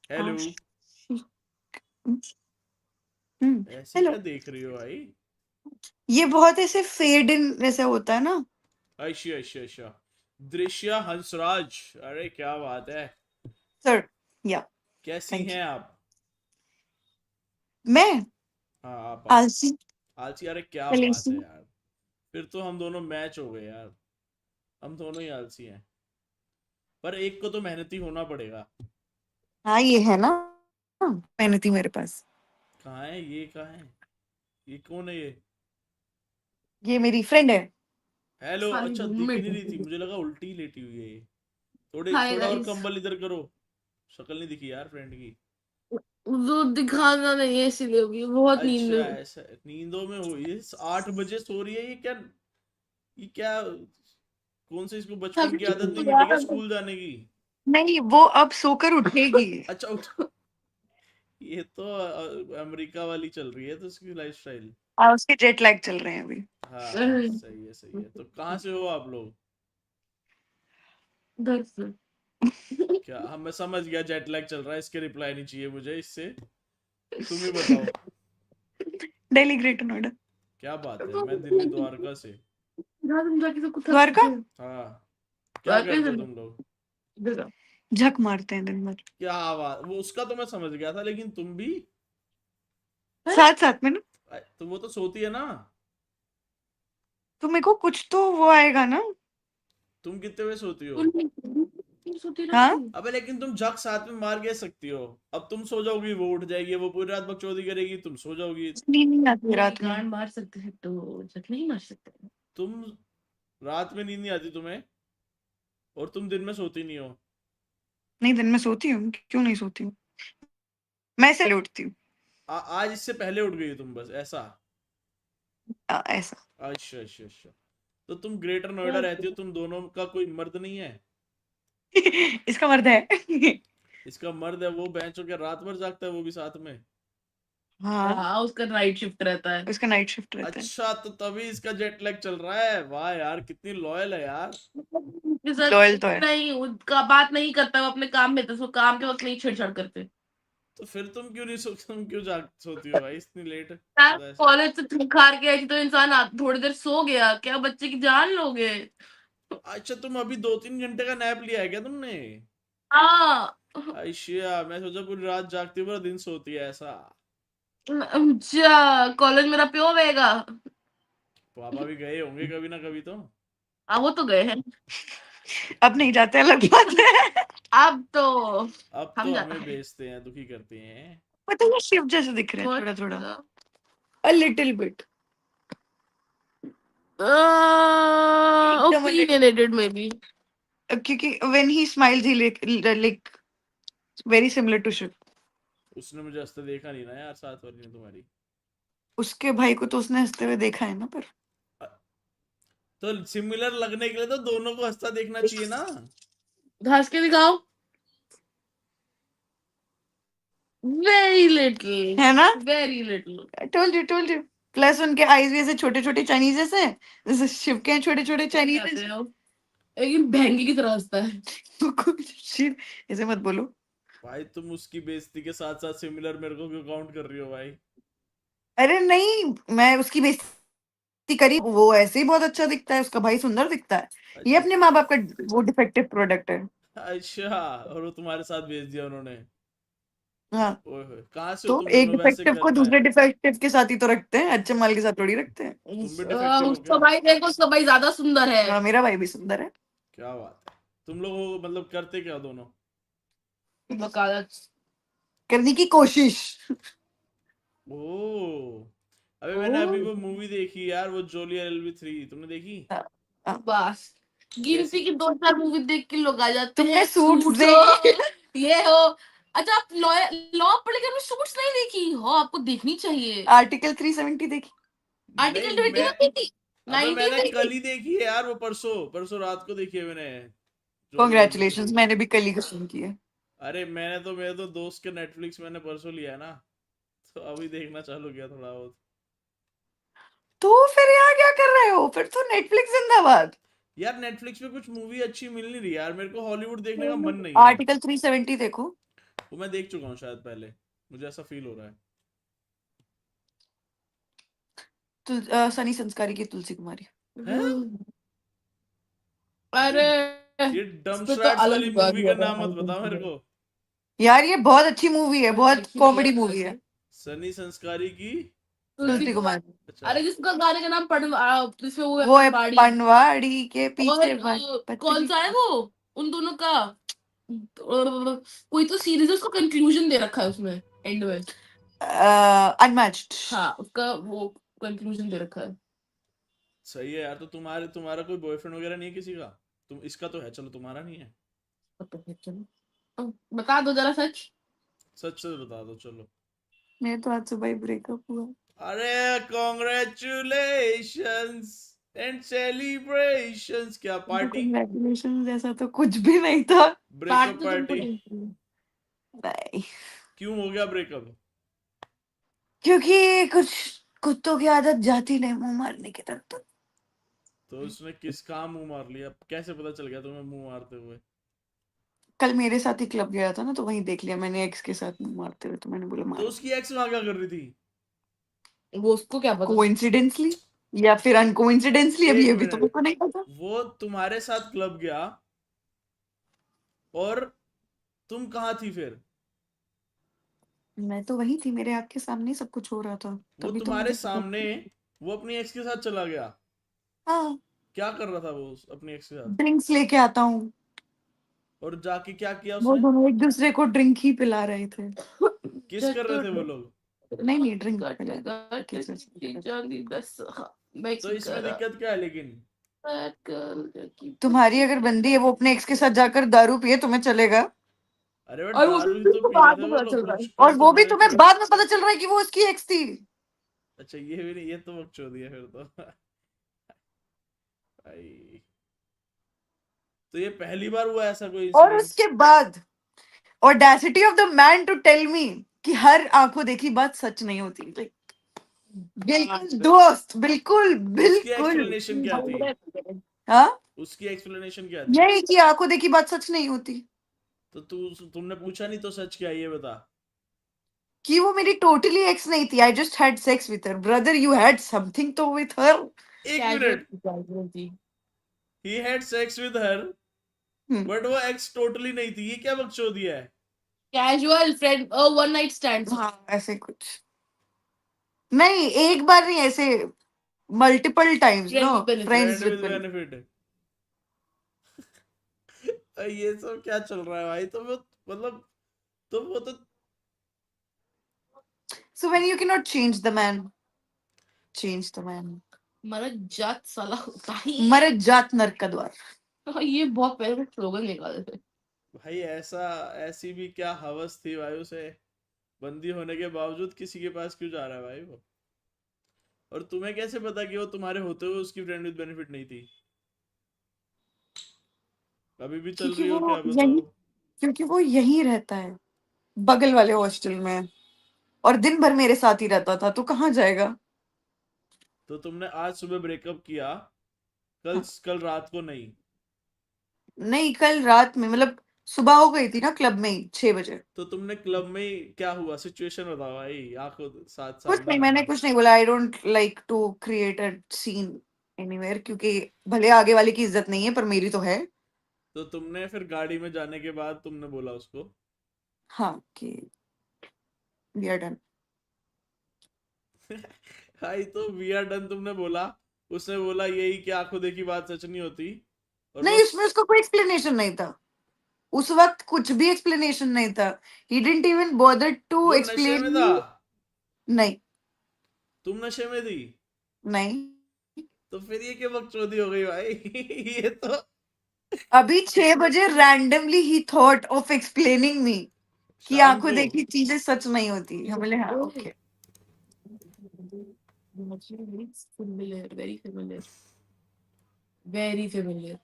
Hello. आशिक। ऐसे hello. क्या देख रही हो भाई? ये बहुत ऐसे फेड इन जैसे होता है ना। अच्छा अच्छा अच्छा। दृश्य हंसराज। अरे क्या बात है। सर। या। कैसी थैंक हैं यू। आप? मैं हाँ आप। आलसी। आलसी? अरे क्या बात कलेशी। है यार। फिर तो हम दोनों मैच हो गए यार। हम दोनों ही आलसी हैं। पर एक को तो मेहनती होना पड़ेगा। हाँ ये है ना, मेहनती मेरे पास। कहाँ है ये? कहाँ है? ये कौन है ये? ये मेरी फ्रेंड है। हेलो। सारी अच्छा दिख रूममेट नहीं रही थी, है। मुझे लगा उल्टी लेटी हुई है ये। थोड़े हाय थोड़ा और गाइस। कंबल इधर करो। शक्ल नहीं दिखी यार फ्रेंड की। वो दिखाना नहीं है इसीलिए भी बहुत नींद अच्छा है। ऐसा नींदों में हो ये? 8 बजे सो रही है ये क्या? ये क्या? कौन से इसको बचपन की आदत नहीं मिटी क्या स्कूल जाने की? नहीं, वो अब सोकर उठेगी। अच्छा उठ। ये तो अमेरिका वाली चल रही है तो उसकी लाइफस्टाइल। हाँ, उसके जेट लैग चल रहे हैं अभी। हाँ सही है सही है। तो कहाँ से हो आप लोग? उधर से। क्या? हाँ मैं समझ गया जेट लैग चल रहा है, इसके रिप्लाई नहीं चाहिए मुझे इससे। तुम ही बताओ। दिल्ली ग्रेटर नोएडा। क्या बात है, मैं दिल्ली द्वारका से। तुम जाके सबको थक द्वारका। चुके हैं। हाँ। क्या वाकई करते हो से तुम लोग? देखा। झक मारते हैं दिन भर। क्या बात, वो उसका तो मैं समझ गया था, लेकिन तुम भी? हैं? साथ साथ में ना। तो वो तो सोती है ना। तो मेरे को कुछ तो वो आएगा ना। तुम कितने बजे सोती हो? सोती हाँ। रहती। अबे लेकिन तुम जग साथ में मार कैसे सकती हो? अब तुम सो जाओगी वो उठ जाएगी, वो पूरी रात बकचोदी करेगी, तुम सो जाओगी। नींद नहीं आती रात में। गांड मार सकते हैं तो जट नहीं मार सकते। तुम रात में नींद नहीं आती तुम्हें? और तुम दिन में सोती नहीं हो? नहीं, दिन में सोती हूँ, क्यों नहीं सोती हूँ। मैं ऐसे उठती हूँ। आज इससे पहले उठ गई हो तुम बस ऐसा? ऐसा। अच्छा अच्छा अच्छा। तो तुम ग्रेटर नोएडा रहती हो, तुम दोनों का कोई मर्द नहीं है? इसका मर्द है। इसका मर्द है, वो बेंचो के रात भर जागता है वो भी साथ में? हाँ, हाँ उसका नाइट शिफ्ट रहता है। उसका नाइट शिफ्ट रहता है। अच्छा तो तभी इसका जेट लैग चल रहा है। वाह यार कितनी लॉयल है यार। उसके साथ लॉयल तो है। नहीं उसका बात नहीं करता, वो अपने काम में था, उसको काम के वक्त नहीं छेड़छाड़ करते। तो फिर तुम क्यों नहीं तुम क्यों जाग सोती हो भाई इतनी लेट यार खुदा से? कॉलेज से थक हार के आई थी तो इंसान थोड़ी देर सो गया, क्या बच्चे की जान लोगे। अच्छा तुम अभी 2-3 घंटे का नैप लिया है क्या तुमने? हाँ। आइशिया मैं सोचा पूरी रात जागती हो पूरा दिन सोती है ऐसा। अच्छा कॉलेज मेरा प्यो होगा। पापा भी गए होंगे कभी ना कभी तो। हाँ वो तो गए हैं। अब नहीं जाते, अलग बात है। अब तो अब हम तो जाते हमें हैं। बेचते हैं, दुखी करते हैं। पता है, शिव जैसे दिख रहे हैं थोड़ा थोड़ा। A little bit. एकदम a little- ओपिनियनेटेड में भी। क्योंकि when he smiles he like very similar to Shiv. उसने मुझे हंसते देखा नहीं ना यार, साथ वाली ने तुम्हारी। उसके भाई को तो उसने हंसते हुए देखा है ना, पर तो सिमिलर लगने के लिए तो दोनों को हंसता देखना चाहिए ना। हंस के दिखाओ। वेरी लिटिल है ना। Very little. Told you. Plus उनके आईज भी ऐसे छोटे छोटे चाइनीज जैसे हैं, जैसे शिव के छोटे छोटे चाइनीज। लेकिन बहंगी की तरह हंसता है। शिव, ऐसे मत बोलो। भाई तुम उसकी बेइज्जती के साथ साथ सिमिलर मेरे को क्यों काउंट कर रही हो भाई? अरे नहीं, मैं उसकी बेइज्जती करी, वो ऐसे ही बहुत अच्छा दिखता है, उसका भाई सुंदर दिखता है। ये अच्छा अपने माँ बाप का वो डिफेक्टिव प्रोडक्ट है। अच्छा। और वो तुम्हारे साथ भेज दिया उन्होंने? हाँ। ओए होए, कहाँ से हो तो तुम एक दोनों वैसे डिफेक्टिव को करना है? दूसरे डिफेक्टिव के साथ ही तो रखते हैं, अच्छे माल के साथ थोड़ी रखते हैं। तुम भी डिफेक्टिव हो उसका क्या? भाई देखो, उसका भाई ज्यादा सुंदर है। हाँ, मेरा भाई भी सुंदर है। क्या बात है। तुम लोग मतलब करते क्या दोनों? वकालत। करने की कोशिश। ओ। अबे ओ मैंने अभी वो मूवी देखी यार, वो जोली LLB 3, तुमने देखी? हाँ, हाँ। बस गिनती कैसी? की 2-4 मूवी देख के लोग आ जाते तुमने हैं, सूट्स सूट्स देखी? हो ये हो। अच्छा आप लॉ लॉ पढ़ के सूट्स नहीं देखी हो? आपको देखनी चाहिए। आर्टिकल 370 देखी? नहीं आर्टिकल 20 मैं, देखी। अबे 19 मैंने कल देखी। ही देखी है यार, वो परसों परसों रात को देखी है मैंने। जोली LLB 3। कॉन्ग्रेचुलेशन, मैंने भी कल ही खत्म की है। अरे मेरे तो दोस्त के नेटफ्लिक्स मैंने परसों लिया है ना, तो अभी देखना चालू किया थोड़ा बहुत। तो फिर यहाँ क्या कर रहे हो? फिर तो नेटफ्लिक्स जिंदाबाद। यार नेटफ्लिक्स पे कुछ मूवी अच्छी मिल नहीं रही यार, मेरे को हॉलीवुड देखने का मन नहीं है। आर्टिकल 370 देखो। वो मैं देख चुका हूँ शायद पहले, मुझे ऐसा फील हो रहा है। सनी संस्कारी की तुलसी कुमारी। हैं? अरे ये डम इसमें तो श्रैट्स अलग वाली बात मूवी हुआ का था नाम मत बता मेरे को। यार ये बहुत अच्छी मूवी है, बहुत कॉमेडी मूवी है। सनी संस्कारी की तुलसी कुमारी। अच्छा अरे जिसका गाने का नाम जिसमें वो है पनवाड़ी पनवाड़ी के और पीछे कौन सा है वो उन दोनों का कोई तो सीरीज है उसको कंक्लूजन दे रखा है उसमें एंड में। अनमैच्ड। हाँ उसका वो कंक्लूजन दे रखा है। सही है यार। तो तुम्हारा कोई बॉयफ्रेंड वगैरह नहीं है किसी का? तुम इसका तो है, चलो तुम्हारा नहीं है। बता दो जरा सच। सच से बता दो चलो। मेरे तो आज सुबह ही ब्रेकअप हुआ। अरे कॉन्ग्रेचुलेशंस एंड सेलिब्रेशंस। क्या पार्टी? कंग्रेचुलेशन ऐसा तो कुछ भी नहीं था। ब्रेकअप तो तुमको पार्टी? नहीं, क्यों हो गया ब्रेकअप? क्योंकि कुछ कुत्तों की आदत जाती नहीं मुंह मारने की तरफ। तो उसने किस काम मुंह मार लिया? कैसे पता चल गया तुम्हें मुंह मारते हुए? कल मेरे साथ ही क्लब गया था ना, तो वहीं देख लिया मैंने एक्स के साथ मुंह मारते हुए, तो मैंने बोला तो मारो। उसकी एक्स वहां क्या कर रही थी? वो उसको क्या पता। कोइंसिडेंटली या फिर अनकोइंसिडेंटली, अभी एक अभी तो मेरे मिनट, को नहीं पता। वो तुम्हारे साथ क्लब गया और तुम कहाँ थी फिर? मैं तो वही थी, मेरे आँख के सामने ही सब कुछ हो रहा था, वो तभी तो तुम्हारे मुझे सामने पता। वो अपनी एक्स के साथ चला गया? हाँ, क्या कर रहा था वो अपनी एक्स के साथ? ड्रिंक्स लेके आता हूँ। और जाके क्या किया वो उसने? दोनों एक दूसरे को ड्रिंक ही पिला रहे थे। किस कर रहे थे वो लोग? नहीं नहीं, ड्रिंक बस हाँ, मैं तो की इसमें करा दिक्कत क्या है लेकिन? तुम्हारी अगर बंदी है वो अपने एक्स के साथ जाकर दारू पिए, तुम्हें चलेगा? अरे वो और वो दारू ही भी तो तो पी रहे बाद थे में वो पता लोग, चल रहा कुछ है। और कर तो वो भी रहे तुम्हें थे। बाद में पता चल रहा है कि वो उसकी एक्स थी। अच्छा ये भी नहीं, ये तो बकचोदी है फिर तो। भाई, तो ये पहली बार हुआ ऐसा कोई और इंसिडेंट? उसके बाद audacity of the man to tell me कि हर आंखों देखी बात सच नहीं होती। Like, बिल्कुल दोस्त, बिल्कुल उसकी बिल्कुल। एक्सप्लेनेशन क्या थी? हाँ, उसकी एक्सप्लेनेशन क्या थी? यही कि आंखों देखी बात सच नहीं होती। तो तुमने पूछा नहीं तो सच क्या है ये बता। कि वो मेरी टोटली एक्स नहीं थी, I just had sex with her. Brother, you had something तो विथ हर। एक मिनट, he had sex with her but वो एक्स टोटली नहीं थी? ये क्या बकचोदी है? Casual friend one night stand. हाँ, ऐसे कुछ नहीं, एक बार नहीं, ऐसे multiple times no, friends friend with with benefit? ये सब क्या चल रहा है भाई? तो वो मतलब, तो वो तो so when you can not change the man, change the man. मरा जात साला होता ही मरे जात नरक का द्वार। ये बहुत पहले स्लोगन निकाले थे। भाई ऐसी भी क्या हवस थी भाई उसे? बंदी होने के बावजूद किसी के पास क्यों जा रहा है भाई वो? और तुम्हें कैसे पता कि वो तुम्हारे होते हुए उसकी फ्रेंड विद बेनिफिट नहीं थी? अभी भी चल क्योंकि रही हो वो क्या यही बताओ? क्योंकि वो यहीं रहता है, बगल वाले हॉस्टल में, और दिन भर मेरे साथ ही रहता था, तो कहाँ जाएगा? तो तुमने आज सुबह ब्रेकअप किया, कल हाँ। कल रात को नहीं? नहीं, कल रात में, मतलब सुबह हो गई थी ना क्लब में ही 6 बजे। तो तुमने क्लब में ही क्या हुआ? सिचुएशन बताओ भाई, आंखों साथ कुछ नहीं, सामने। मैंने कुछ नहीं बोला। I don't like to create a scene anywhere, क्योंकि भले आगे वाले की इज्जत नहीं है पर मेरी तो है। तो तुमने फिर गाड़ी में जाने के बाद तुमने बोला उसको? हाँ, कि वी आर डन। भाई तो वी आर डन तुमने बोला, उसने बोला यही कि आंखों देखी बात सच नहीं होती, और वो नहीं, उसमें उसका कोई एक्सप्लेनेशन नहीं था। उस वक्त कुछ भी एक्सप्लेनेशन नहीं था। He didn't even bother to वो नशे एक्सप्लेन में था? मी। नहीं तुम नशे में थी? नहीं, तो फिर ये क्या बकचोदी हो गई भाई? ये तो अभी 6 बजे रैंडमली ही थॉट ऑफ एक्सप्लेनिंग मी कि शाम आंखों को? देखी चीजें सच नहीं होती। हम बोले हाँ, okay. Familiar, very familiar, very familiar.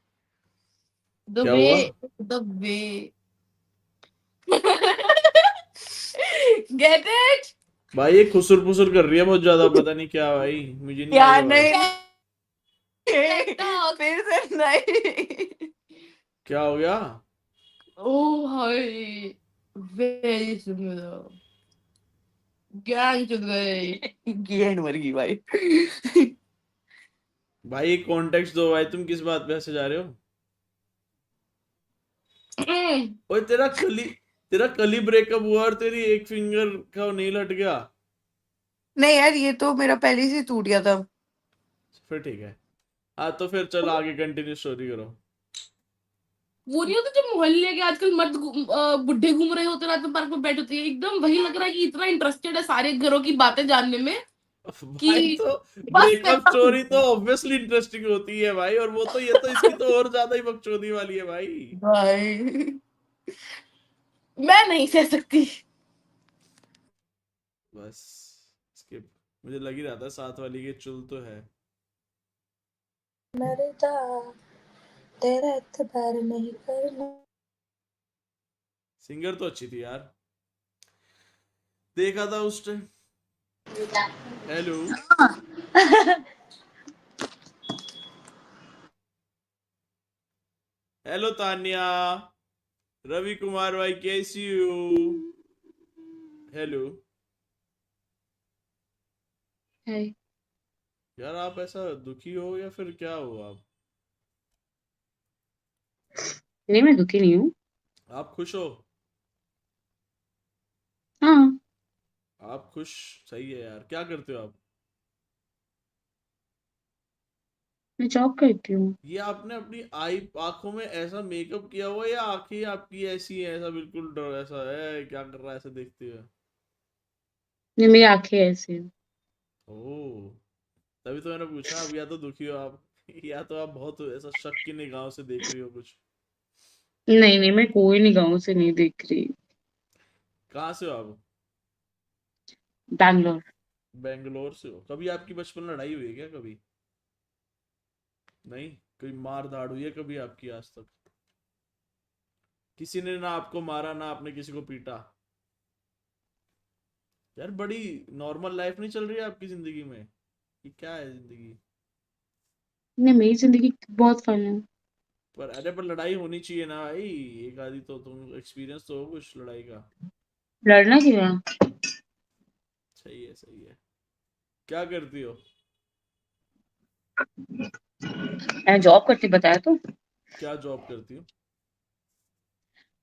The क्या हुआ? way. Get it? भाई ये खुसुर फुसुर कर रही है बहुत ज्यादा, पता नहीं क्या भाई, मुझे नहीं क्या आई आवाज। नहीं, TikTok. फिर से नहीं। क्या हो गया? Oh, hi. Very similar. Gang चुद गए। गेंड मर गई भाई। भाई एक कॉन्टेक्स्ट दो भाई, तुम किस बात पे हंसे जा रहे हो? ओए तेरा कल ही ब्रेकअप हुआ और तेरी एक फिंगर का नेल हट गया। नहीं यार, ये तो मेरा पहले से टूट गया था। फिर ठीक है। हाँ तो फिर चलो आगे कंटिन्यू स्टोरी करो। वो नहीं होता जब मोहल्ले के आजकल मर्द बुढ़े घूम रहे होते रात में पार्क में बैठे होते हैं, एकदम वही लग रहा है कि इतना इंटरेस्टेड है सारे घरों की बातें जानने में भाई कि तो बस ब्रेकअप मेरा खुद स्टोरी तो ऑब्वियसली इंटरेस्टिंग होती है भाई, और वो तो ये तो इसकी तो और ज्यादा ही बकचोदी वाली है भाई। भाई मैं नहीं सह सकती। बस स्किप। मुझे लग ही रहा था साथ वाली के चुल तो है। मरदा तेरा एतबार नहीं करना। सिंगर तो अच्छी थी यार, देखा था उस time. Hello. Hello Tanya. Ravi Kumar भाई कैसी हो? हेलो। है। यार आप ऐसा दुखी हो या फिर क्या हो आप? नहीं, मैं दुखी नहीं हूँ। आप खुश हो? हाँ, आप खुश? सही है यार, क्या करते हो आप? मैं जॉब करती हूँ। ये आपने अपनी आई आंखों में ऐसा मेकअप किया हुआ है या आंखें आपकी ऐसी है, ऐसा बिल्कुल डर ऐसा है, क्या कर रहा है ऐसा देखते हुए? ये मेरी आंखें ऐसी हैं। ओह, तभी तो मैंने पूछा। अब या तो दुखी हो आप या तो आप बहुत ऐसा शक की निगाहों से देख रही हो कुछ। नहीं नहीं, मैं कोई निगाहों से नहीं देख रही। कहाँ से हो आप? बैंगलोर। बेंगलोर से हो? कभी आपकी बचपन में लड़ाई हुई है क्या कभी? नहीं? कोई मार धाड़ हुई है कभी आपकी आज तक? किसी ने ना आपको मारा ना आपने किसी को पीटा? यार बड़ी नॉर्मल लाइफ नहीं चल रही है आपकी जिंदगी में? ये क्या है जिंदगी? नहीं, मेरी जिंदगी बहुत फन है। पर अरे पर लड़ाई होनी चाहिए ना भाई। एक आधी तो तुम एक्सपीरियंस तो हो कुछ लड़ाई का। लड़ना क्यों है? सही है सही है। क्या करती हो? मैं जॉब करती, बताया तो। क्या जॉब करती हो?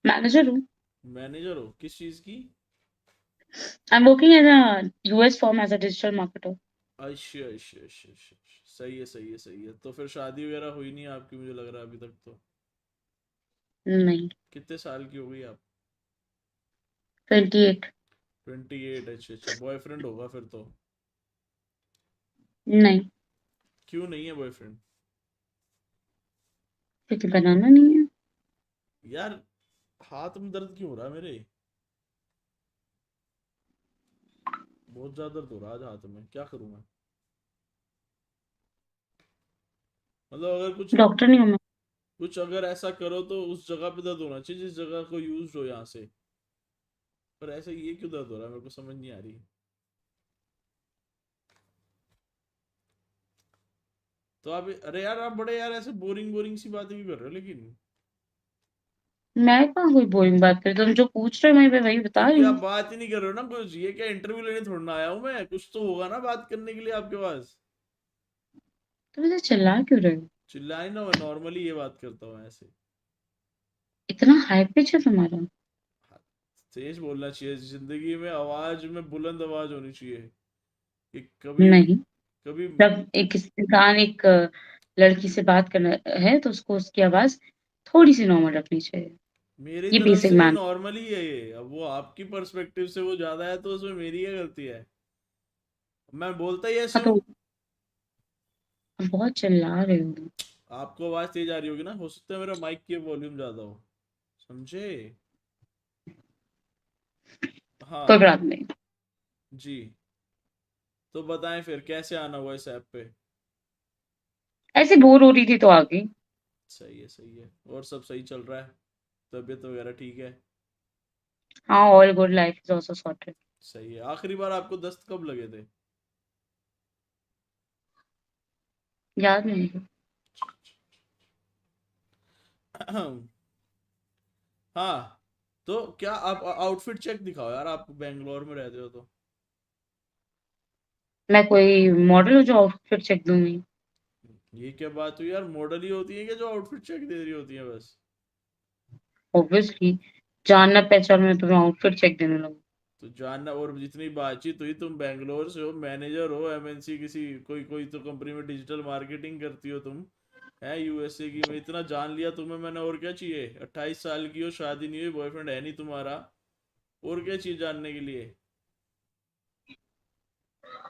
मैनेजर हूँ। मैनेजर हो किस चीज की? I am working as a US form as a digital marketer. अच्छा अच्छा अच्छा अच्छा अच्छा। सही है सही है सही है। तो फिर शादी वगैरह हुई नहीं आपकी, मुझे लग रहा है अभी तक तो। नहीं। कितने साल की हो गई आप? 28। 28? अच्छा अच्छा। बॉयफ्रेंड होगा फिर तो। नहीं, क्यों नहीं है बॉयफ्रेंड? क्योंकि बनाना नहीं है। यार हाथ में दर्द क्यों हो रहा है मेरे? बहुत ज्यादा दर्द हो रहा है आज हाथ में, क्या करूं मैं? मतलब अगर कुछ डॉक्टर नहीं हूँ मैं। कुछ अगर ऐसा करो तो उस जगह पे दर्द होना चाहिए जिस जगह को यूज हो यहाँ से। पर ऐसे ये क्यों दर्द हो रहा है मेरे को समझ नहीं आ रही। तो आप अरे यार आप बड़े यार ऐसे बोरिंग बोरिंग सी बातें क्यों कर रहे हो लेकिन? मैं कहाँ कोई बोरिंग बात करी, तुम जो पूछ रहे हो मैं वही बता क्योंकि रही आप हूँ। बात ही नहीं कर रहे हो ना कुछ। ये क्या इंटरव्यू लेने थोड़ा ना आया हूँ मैं, कुछ तो होगा ना बात करने के लिए आपके पास। तुम इसे चिल्ला क्यों रहे हो? चिल्लाए ना, मैं नॉर्मली ये बात करता हूँ ऐसे। इतना हाई पिच है तुम्हारा? हाँ, तेज बोलना चाहिए जिंदगी में, आवाज में बुलंद आवाज होनी चाहिए कि कभी नहीं। कभी। जब एक इंसान एक लड़की से बात करना है तो उसको उसकी आवाज थोड़ी सी नॉर्मल रखनी चाहिए। मेरी ये तरफ बेसिक से मैन। नॉर्मल ही है ये। अब वो आपकी पर्सपेक्टिव से वो ज्यादा है तो उसमें मेरी क्या गलती है? मैं बोलता ही ऐसे हाँ तो हूँ। बहुत चिल्ला रहे हो। आपको आवाज तेज आ रही होगी ना, हो सकता है मेरा माइक की वॉल्यूम ज्यादा हो। समझे? कोई हाँ। बात नहीं। जी। तो बताएं फिर कैसे आना हुआ इस ऐप पे? ऐसे बोर हो रही थी तो आ गई। सही है सही है। और सब सही चल रहा है? तबीयत वगैरह ठीक है? हाँ, all good, life is also sorted. सही है। आखिरी बार आपको दस्त कब लगे थे? याद नहीं है। हाँ। तो क्या आप आउटफिट चेक दिखाओ यार, आप बेंगलोर में रहते हो तो। मैं कोई मॉडल हूँ जो आउटफिट चेक दूंगी? ये क्या बात हुई यार, मॉडल ही होती है क्या जो आउटफिट चेक दे रही होती है बस? ऑब्वियसली, जानना पहचान में तुम्हें आउटफिट चेक देने लगूं? तो जानना, और जितनी बातचीत हुई, तुम बेंगलोर से हो, मैनेजर हो एमएनसी किसी, कोई कोई तो कंपनी में डिजिटल मार्केटिंग करती हो तुम, है यूएसए की। मैं इतना जान लिया तुम्हें मैंने, और क्या चाहिए? 28 साल की हो, शादी नहीं हुई, बॉयफ्रेंड है नहीं तुम्हारा, और क्या चाहिए जानने के लिए?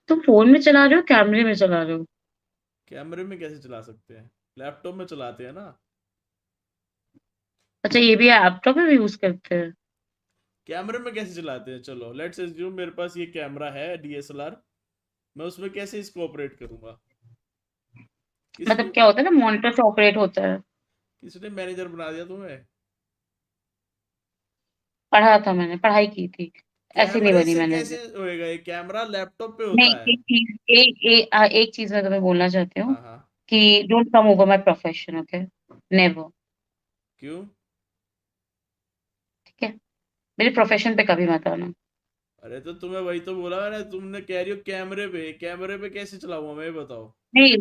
तुम फोन में चला रहे हो, कैमरे में चला रहे हो? कैमरे में कैसे चला सकते हैं? लैपटॉप में चलाते हैं ना। अच्छा, ये भी लैपटॉप में भी यूज करते हैं? कैमरे में कैसे चलाते हैं? चलो लेट्स एज्यूम मेरे पास ये कैमरा है डीएसएलआर, मैं उसमें कैसे इसको ऑपरेट करूंगा? किसने मतलब क्या होता है ना, मॉनिटर से ऑपरेट होता है। किसने मैनेजर बना दिया तुम्हें? पढ़ा था, मैंने पढ़ाई की थी। ऐसे नहीं कैमरे बनी से कैसे मैनेजर। होएगा? ये कैमरा लैपटॉप पे नहीं, होता है। एक चीज मैं तुम्हें बोलना चाहती हूँ हाँ हाँ। कि don't come over my profession, okay? Never. क्यों? ठीक है? मेरे प्रोफेशन पे कभी मत आना। अरे तो तुम्हें वही तो बोला मैंने, तुमने कह रही हो कैमरे पे, कैमरे पे कैसे चलाऊंगा मैं, ये बताओ। नहीं,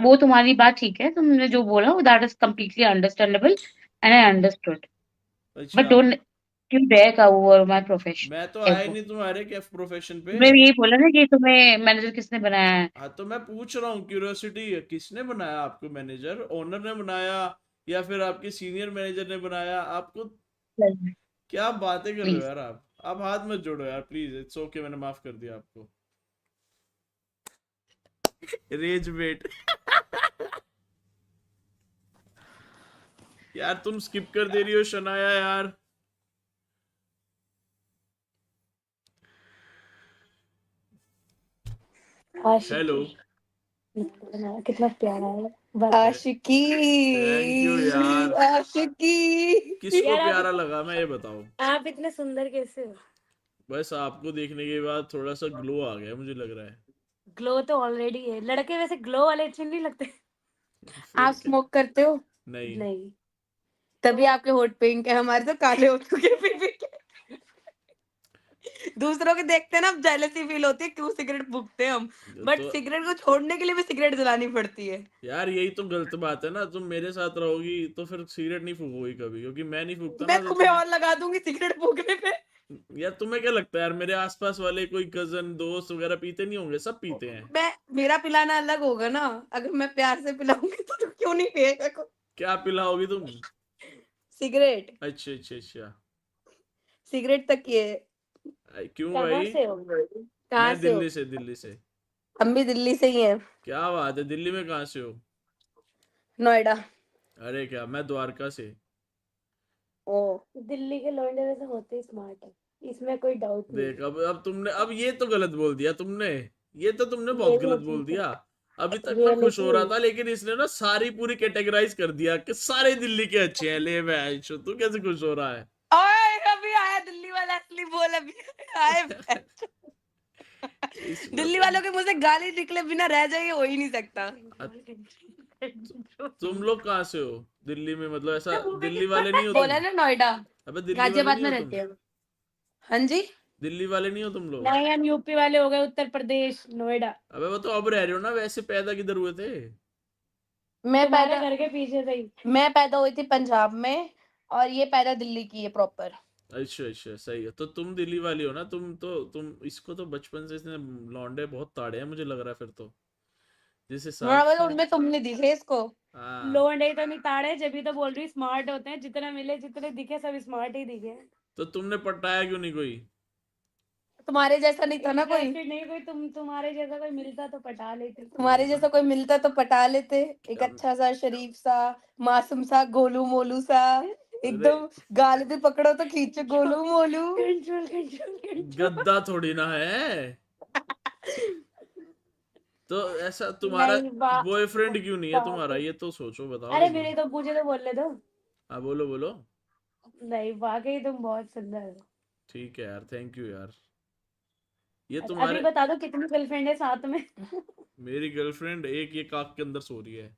वो तुम्हारी बात ठीक है, तुमने जो बोला वो that is completely understandable and I understood. But अच्छा, don't you dare come over my profession मैं तो आया ही एवर। नहीं तुम्हारे कैफ प्रोफेशन पे। तुमने यही बोला ना कि तुम्हें मैनेजर किसने बनाया है। हाँ तो मैं पूछ रहा हूँ, क्यूरियोसिटी, किसने बनाया आपको मैनेजर? ओनर ने बनाया या फिर आपके सीनियर मैनेजर ने बनाया आपको? क्या बातें कर रहे हो प्लीज। यार आप हाथ मत जोड़ो यार प्लीज, इट्स ओके, मैंने माफ कर दिया आपको। रेज वेट। यार तुम स्किप कर दे रही हो शनाया यार। हेलो। आशिकी कितना प्यारा है। बस आशिकी, थैंक यू यार। आशिकी। किसको यार प्यारा लगा मैं, ये बताओ। आप इतने सुंदर कैसे हो? बस आपको देखने के बाद थोड़ा सा ग्लो आ गया मुझे लग रहा है। ग्लो तो ऑलरेडी है, लड़के वैसे ग्लो वाले अच्छे नहीं लगते। आप फिर क्या? स्मोक करते हो? नहीं। नहीं। तभी आपके होठ पिंक है, हमारे तो काले हो चुके फिर भी। दूसरों के देखते हैं ना, अब जेलसी फील होती है, क्यों सिगरेट फूकते हैं हम। बट तो सिगरेट को छोड़ने के लिए भी सिगरेट जलानी पड़ती है। यार यही तो गलत बात है ना, तुम मेरे साथ रहोगी तो फिर सिगरेट नहीं फूकोगी कभी, क्योंकि मैं नहीं फूकता मैं ना, तो तुम्हें तुम। और लगा दूंगी सिगरेट फूकने पे। यार तुम्हें क्या लगता है यार, मेरे आसपास वाले कोई कजन दोस्त वगैरह पीते नहीं होंगे? सब पीते हैं। मैं, मेरा पिलाना अलग होगा ना। अगर मैं प्यार से पिलाऊंगी तो तुम क्यों नहीं पिएगा? क्या पिलाओगी तुम? सिगरेट। अच्छा अच्छा अच्छा। सिगरेट तक ये। क्यों कहाँ भाई? से हो? कहाँ मैं से हो? दिल्ली से। हम भी दिल्ली से ही हैं। क्या बात है, दिल्ली में कहाँ से हो? नोएडा। अरे क्या, मैं द्वारका से। ओ। दिल्ली के लौंडे वैसे होते ही स्मार्ट है, इसमें कोई डाउट नहीं देख, है। अब तुमने, अब ये तो गलत बोल दिया तुमने। ये तो तुमने ये बहुत वो गलत बोल चीज दिया। अभी तक मैं खुश हो रहा रियलिटी। था, लेकिन इसने ना सारी पूरी कैटेगराइज कर दिया कि सारे दिल्ली के अच्छे हैं। ले मैं आयुष, तू कैसे खुश हो रहा है? ओए, अभी आया दिल्ली वाला असली बोल, अभी आए। इसमें दिल्ली तो वालों के मुंह से गाली निकले बिना रह जाए, ये हो ही नहीं सकता। तुम लोग कहाँ से हो दिल्ली में? मतलब ऐसा दिल्ली वाले नहीं हो बोला तुम? ना नोएडा। अबे दिल्ली वाले गाजियाबाद नहीं में हो तुम? रहते हैं। हाँ जी। दिल्ली वाले नहीं हो तुम लोग? नहीं, हम यूपी वाले हो गए, उत्तर प्रदेश नोएडा। अबे वो तो अब रह रहे हो ना, वैसे पैदा किधर हुए थे? मैं तुम्हारे पैदा घर के पीछे से ही। मैं पैदा हुई थी पंजाब में, और ये पैदा दिल्ली की है प्रॉपर। अच्छा अच्छा, सही है। तो तुम दिल्ली वाली हो ना, तुम इसको तो बचपन से इसने लौंडे बहुत ताड़े हैं मुझे लग रहा है फिर तो, जिस हिसाब हाँ, मतलब से। उनमें तुम नहीं दिखे इसको। हाँ। लौंडे तो नहीं ताड़े, जब भी तो बोल रही स्मार्ट होते हैं, जितने मिले जितने दिखे सब स्मार्ट ही दिखे। तो तुमने पटाया क्यों नहीं कोई? तुम्हारे जैसा नहीं था ना कोई। इंटरेस्टेड नहीं कोई, तुम्हारे जैसा कोई मिलता तो पटा लेती। तुम्हारे जैसा कोई मिलता तो पटा लेते। एक क्या- अच्छा सा, शरीफ सा, मासूम सा, गोलू मोलू सा, अरे एकदम गाल भी पकड़ो तो खींचो Golu Molu. Control control control. गद्दा थोड़ी ना है। तो ऐसा तुम्हारा नहीं वाह। बॉयफ्रेंड क्यों नहीं है तुम्हारा, ये तो सोचो, बताओ अरे एक मेरे बार। तो पूछे तो बोलने दो। हाँ बोलो बोलो। नहीं, वाकई तुम बहुत सुंदर हो। ठीक है यार, थैंक यू यार। ये अभी तुम्हारे, बता दो कितनी गर्लफ्रेंड है साथ में? मेरी गर्लफ्रेंड एक ये काक के अंदर सो रही है।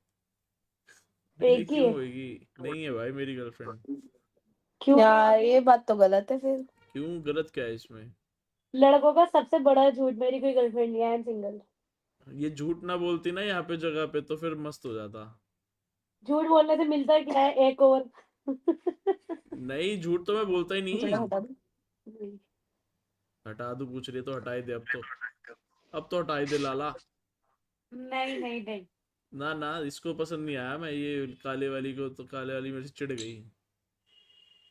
ये एक ही क्यों है। होगी? नहीं है भाई मेरी गर्लफ्रेंड। क्यों? यार ये बात तो गलत है फिर। क्यों, गलत क्या है इसमें? लड़कों का सबसे बड़ा झूठ, मेरी कोई गर्लफ्रेंड नहीं है, आई एम सिंगल। ये झूठ ना बोलती ना यहाँ पे जगह पे तो फिर मस्त हो जाता। झूठ बोलने से मिलता क्या है, एक और। नहीं, झूठ तो मैं बोलता ही जगह नहीं। हटा दो। हटा दूं पूछ रही है तो हटा ही दे अब तो। अब तो हटा ही दे लाला। नहीं नहीं नहीं। ना ना, इसको पसंद नहीं आया, मैं ये काले वाली को, तो काले वाली मेरे से चिढ़ गई।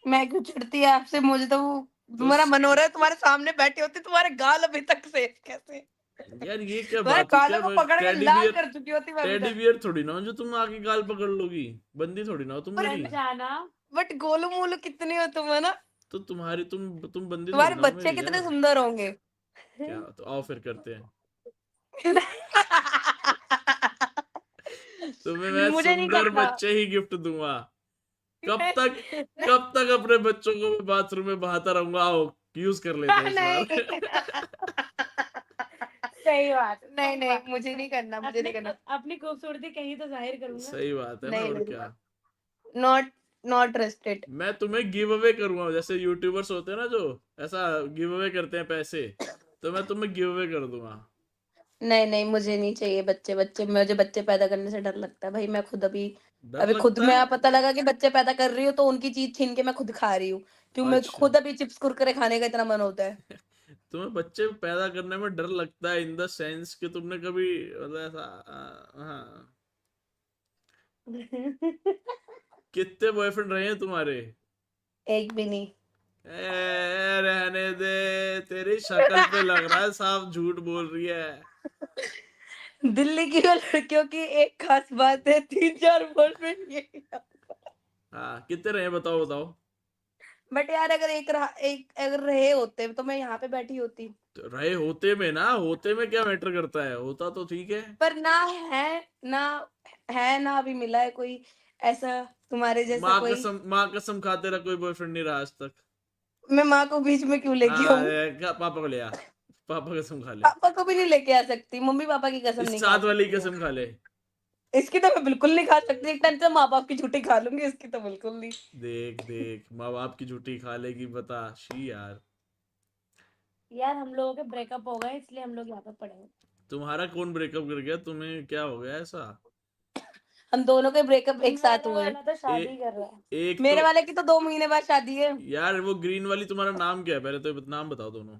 मैं क्यों चिढ़ती है आपसे? मुझे तो वो तुम्हारा तो मन हो रहा है, तुम्हारे सामने बैठी होती, तुम्हारे गाल अभी तक से कैसे यार ये क्या तुम्हारे बात हुई? क्या गालों को पकड़ के टेडी लाल बियर, कर चुकी होती मैं अभी टेडी तक। बियर थोड़ी ना हो जो तुम आके गाल पकड़ लोगी। बंदी थोड़ी ना हो तुम पर मेरी। जाना। बट गोलू मोलू कितनी हो तुम, है ना? तो तुम्हारी तुम बंदी थोड़ी तुम्हारे ना हो बच्चे मेरी कितने यार। सुंदर होंगे। क्या, तो आओ फिर करते हैं। तुम्हें मैं मुझे नहीं सुंदर करना। बच्चे ही गिफ्ट दूंगा। कब तक अपने बच्चों को मैं बाथरूम में बहाता रहूंगा? आओ यूज कर लेते हैं इस नहीं बार। सही बात। नहीं नहीं, मुझे नहीं करना, मुझे नहीं करना। अपनी खूबसूरती कहीं तो जाहिर करूंगा। सही बात है ना, नहीं और नहीं, क्या। Not not rested. मैं तुम्हें गिव अवे करूंगा, जैसे यूट्यूबर्स होते हैं ना जो ऐसा गिव अवे करते हैं पैसे, तो मैं तुम्हें गिव अवे कर दूंगा। नहीं नहीं, मुझे नहीं चाहिए बच्चे। मुझे बच्चे पैदा करने से डर लगता है भाई। मैं खुद अभी डर खुद लगता में है? पता लगा कि बच्चे पैदा कर रही हूँ तो उनकी चीज छीन के मैं खुद खा रही हूँ। क्यों? मैं अच्छा। खुद अभी चिप्स कुरकुरे खाने का इतना मन होता है। तुम्हें बच्चे पैदा करने में डर लगता है इन द सेंस कि तुमने कभी मतलब ऐसा हाँ। कितने बॉयफ्रेंड रहे हैं तुम्हारे? एक भी नहीं। रहने दे, तेरी शक्ल पे लग रहा है साफ झूठ बोल रही है। दिल्ली की लड़कियों की एक खास बात है, 3-4 बॉयफ्रेंड ये। हाँ, कितने रहे हैं बताओ बताओ। बट यार एक अगर रहे होते तो मैं यहाँ पे बैठी होती। तो रहे होते में ना, होते में क्या मैटर करता है, होता तो ठीक है। पर ना है, ना है, ना अभी मिला है कोई ऐसा तुम्हारे जैसा कोई। माँ कसम खा, तेरा कोई बॉयफ्रेंड नहीं रहा आज तक। मैं माँ को बीच में क्यों लेके हाँ, आऊं? पापा को ले आ। पापा कसम खा ले। पापा को भी नहीं लेके आ सकती, मम्मी पापा की कसम इस नहीं खा साथ वाली सकती मैं। कसम खा ले। इसकी तो मैं बिल्कुल नहीं खा सकती। एक टाइम से माँ बाप की झूठी खा लूंगी, इसकी तो बिल्कुल नहीं। देख देख, माँ बाप की झूठी खा लेगी, बता शी यार। यार हम लोगों के ब्रेकअप हो गए इसलिए हम लोग यहाँ पे पड़े हैं। तुम्हारा कौन ब्रेकअप कर गया? तुम्हें क्या हो गया ऐसा? हम दोनों के ब्रेकअप एक साथ मेरे हुए हैं। वाला तो शादी कर रहा है। एक मेरे तो वाले की तो 2 महीने बाद शादी है। यार, वो ग्रीन वाली तुम्हारा नाम क्या है? पहले तो नाम बताओ दोनों,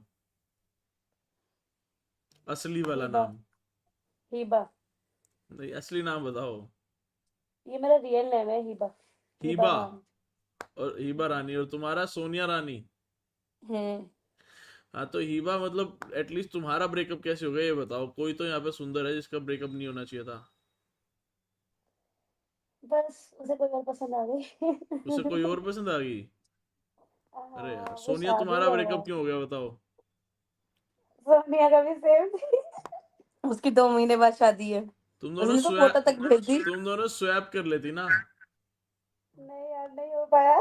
असली वाला हिबा। नाम। हिबा। नहीं, असली नाम बताओ। ये मेरा रियल नेम है, हिबा। हिबा हिबा। राम। और हिबा रानी, और तुम्हारा सोनिया रानी। हम्म। हाँ, तो हिबा मतलब एटलीस्ट तुम्हारा ब्रेकअप कैसे हो गया ये बताओ। कोई तो यहाँ पे सुंदर है जिसका ब्रेकअप नहीं होना चाहिए था। बस उसे कोई और पसंद आ उसे कोई गई। और पसंद आ गई? अरे यार, हाँ, वो सोनिया शादी तुम्हारा कर रहा ब्रेकअप है। क्यों हो गया बताओ? सोनिया का भी सेम थी। उसकी 2 महीने बाद शादी है। तुम दोनों उसने तो फोटो स्वैप तक भेज दी। तुम दोनों स्वैप कर लेती ना। नहीं यार, नहीं हो पाया।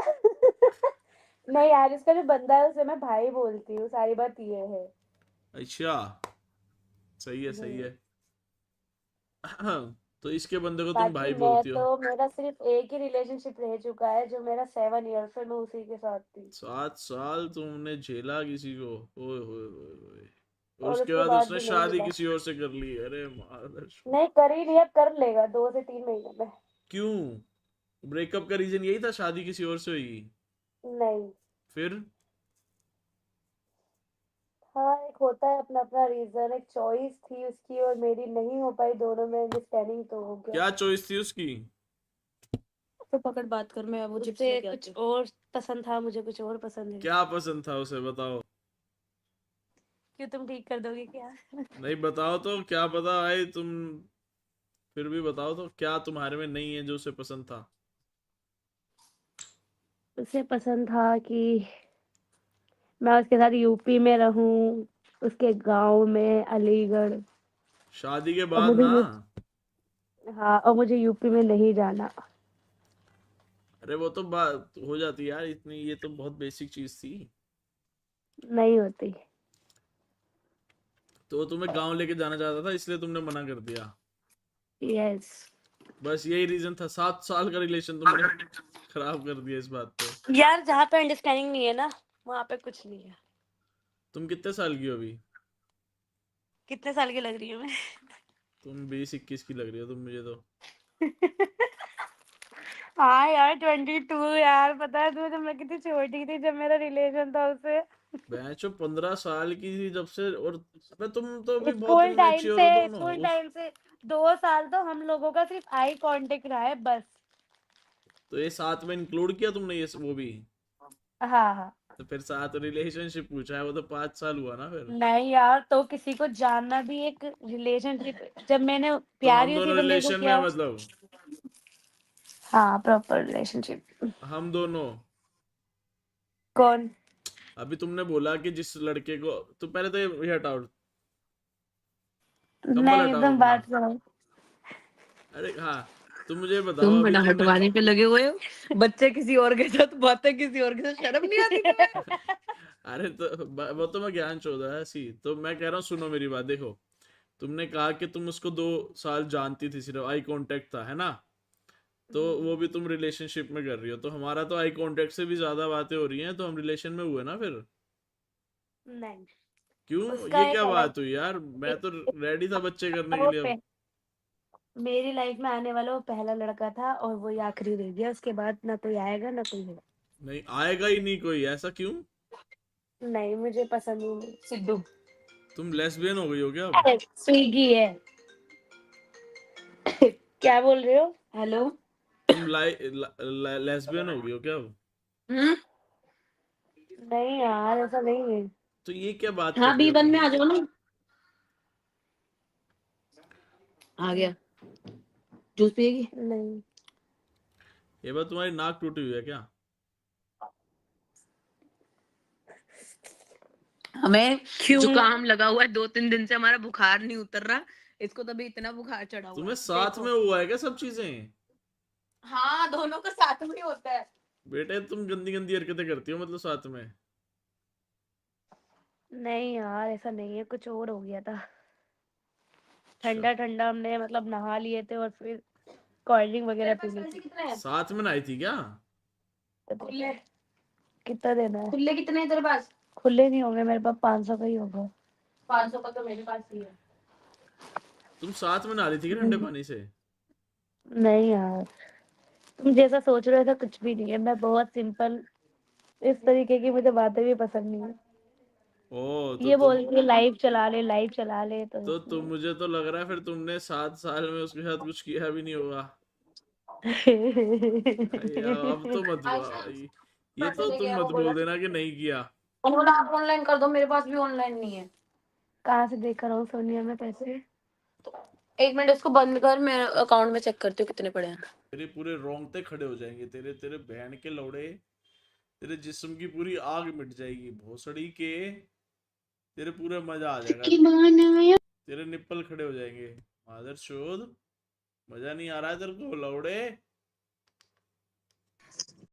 नहीं यार, इसका जो बंदा है उसे मैं भाई बोलती हूँ, सारी बात ये है। अच्छा, सही है सही है। तो इसके बंदे को तुम बाकी भाई मैं बोलती हो। तो, मेरा सिर्फ एक ही रिलेशनशिप रह चुका है जो मेरा 7 ईयर से मैं उसी के साथ थी। 7 साल तुमने झेला किसी को? ओए होए होए होए। और और उसके उसके बाद बाद उसने भी नहीं शादी मिला। किसी और से कर ली? अरे मादर। नहीं कर ही लिया, कर लेगा 2 से 3 महीने में। क्यों? ब्रेकअप का रीजन यही था, शादी किसी और से हुई? नहीं। फिर? हाँ, एक होता है अपना अपना रीजन, एक चॉइस थी उसकी और मेरी, नहीं हो पाई दोनों में अंडरस्टैंडिंग तो हो गया। क्या चॉइस थी उसकी? तो पकड़ बात कर, मैं वो चिप्स उसे लेके कुछ आती हूँ। और पसंद था, मुझे कुछ और पसंद है। क्या पसंद था उसे बताओ। क्यों, तुम ठीक कर दोगे क्या? नहीं बताओ तो, क्या पता भाई तुम, फिर भी बताओ तो, क्या तुम्हारे में नहीं है जो उसे पसंद था? उसे पसंद था कि मैं उसके साथ यूपी में रहूं, उसके गांव में, अलीगढ़। शादी के और बाद मुझे ना? हाँ, और मुझे यूपी में नहीं जाना। अरे वो तो बात हो जाती है यार, इतनी ये तो बहुत बेसिक चीज थी। नहीं होती। तो वो तुम्हें गांव लेके जाना चाहता था इसलिए तुमने मना कर दिया? यस। बस यही रीजन था? 7 साल का रिलेशन तुमने खराब कर दिया इस बात पे। यार जहाँ पे अंडरस्टैंडिंग नहीं है ना वहाँ पे कुछ नहीं है। तुम कितने साल की हो अभी? कितने साल की लग रही हूँ मैं? तुम 20-21 की लग रही हो तुम मुझे तो। हाँ यार 22 यार, पता है तुझे जब मैं कितनी छोटी थी जब मेरा रिलेशन था उससे। बहनचो 15 साल की थी जब से, और अबे तुम तो अभी बहुत स्कूल टाइम इमेच्योर से, हो दोनों। स्कूल टाइम से 2 साल तो हम लोगों का सिर्फ आई कांटेक्ट रहा है बस। तो ये साथ में इंक्लूड किया तुमने ये वो भी? हाँ हाँ। तो फिर साथ रिलेशनशिप पूछा है, वो तो 5 साल हुआ ना फिर। नहीं यार, तो किसी को जानना भी एक रिलेशनशिप, जब मैंने तो प्यार हम ही उसी दोनों बंदे को रिलेशन में किया। है मतलब? हाँ प्रॉपर रिलेशनशिप। हम दोनों? कौन? अभी तुमने बोला कि जिस लड़के को, तो पहले तो ये हटाओ, कंबल नहीं हटाओ तुम अपना। बात करो। अरे हाँ, तुम मुझे बताओ तुम अभी बड़ा तुमने हटवाने पे लगे हुए हो, बच्चे किसी और के साथ, बातें किसी और के साथ, शर्म नहीं आती तुम्हें? अरे तो वो तो मैं ज्ञान चौधरी है सी, तो मैं कह रहा हूँ सुनो मेरी बात, देखो तुमने कहा कि तुम उसको 2 साल जानती थी, सिर्फ आई कांटेक्ट था, है ना? तो वो भी तुम रिलेशनशिप में कर रही हो, तो हमारा तो आई कांटेक्ट से भी ज्यादा बातें हो रही हैं, तो हम रिलेशन में हुए ना फिर। नहीं, क्यों, उसका ये एक क्या अलग, बात हुई यार? मैं तो रेडी था बच्चे करने के वो लिए अब। मेरी लाइफ में आने वाला वो पहला लड़का था और वही आखिरी रह गया। उसके बाद ना कोई आएगा ना कोई होगा। नहीं आएगा ही नहीं कोई, ऐसा क्यों? नहीं मुझे पसंद ही नहीं सिद्धू। तुम लेस्बियन हो गई हो क्या अब? स्विगी है। क्या बोल रहे हो? हेलो। तुम लेस्बियन हो गई हो क्या अब? हम्म। नहीं यार ऐसा नहीं है। तो ये क्या बात कर हाँ रही हो B1 तुम? में आ जाओ ना। आ गया, जूस पिएगी? नहीं। ये बात, तुम्हारी नाक टूटी हुई है क्या? हमें क्यों? जुकाम लगा हुआ है, 2-3 दिन से हमारा बुखार नहीं उतर रहा, इसको तभी इतना बुखार चढ़ा हुआ तुम्हें है, साथ देखो। में हुआ है क्या सब चीजें? हाँ दोनों का साथ में ही होता है। बेटे तुम गंदी गंदी हरकतें करती हो मतलब साथ में? नहीं यार ऐसा नहीं है, कुछ और हो गया था। अच्छा, ठंडा ठंडा हमने मतलब नहा लिए थे और फिर कोल्ड ड्रिंक वगैरह पी ली पैसे थी। कितने हैं? साथ में नहाई थी क्या? खुले कितना देना है? खुले कितने हैं तेरे पास? खुले नहीं होंगे मेरे पास, 500 का ही होगा। 500 का तो मेरे पास ही है। तुम साथ में नहा रही थी क्या ठंडे पानी से? नहीं यार, तुम जैसा सोच रहे हो ऐसा कुछ भी नहीं है। मैं बहुत सिंपल, इस तरीके की मुझे बातें भी पसंद नहीं है। ओ तो ये तुम, बोलती है लाइव चला ले लाइव चला ले, तो तो तुम, इसलिए। मुझे तो लग रहा है फिर तुमने 7 साल में उसके साथ कुछ किया भी नहीं होगा। यार अब तो मत आयशा ये पैसे तो लेके तुम आओ मत बोला। बोल देना कि नहीं किया। उन्होंने आप ऑनलाइन कर दो, मेरे पास भी ऑनलाइन नहीं है। कहाँ से देख कर आऊँ सोनिया में पैसे? एक मिनट इसको बंद कर, मैं अकाउंट में चेक करती हूँ कितने पड़े हैं। तेरे पूरे रोंगटे खड़े हो जाएंगे, तेरे तेरे बहन के लौड़े, तेरे जिस्म की पूरी आग मिट जाएगी भोसड़ी के। तेरे पूरे मजा आ जाएगा, तेरे निप्पल खड़े हो जाएंगे। मादर चोद, मजा नहीं आ रहा है तेरे को लौड़े?